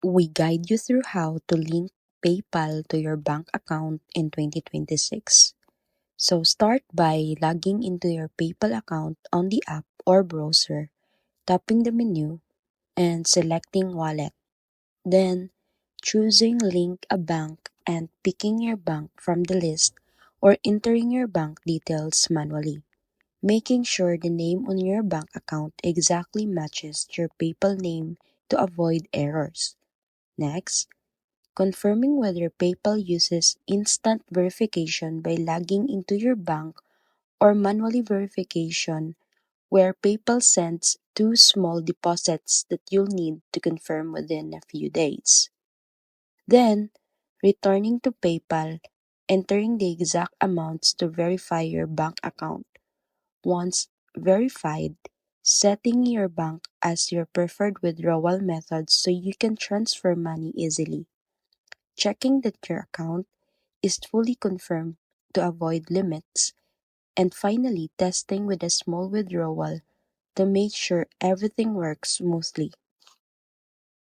We guide you through how to link PayPal to your bank account in 2026. So start by logging into your PayPal account on the app or browser, tapping the menu, and selecting Wallet. Then, choosing Link a Bank and picking your bank from the list or entering your bank details manually, making sure the name on your bank account exactly matches your PayPal name to avoid errors. Next, confirming whether PayPal uses instant verification by logging into your bank or manually verification where PayPal sends two small deposits that you'll need to confirm within a few days. Then, returning to PayPal, entering the exact amounts to verify your bank account. Once verified, setting your bank as your preferred withdrawal method so you can transfer money easily. Checking that your account is fully confirmed to avoid limits. And finally, testing with a small withdrawal to make sure everything works smoothly.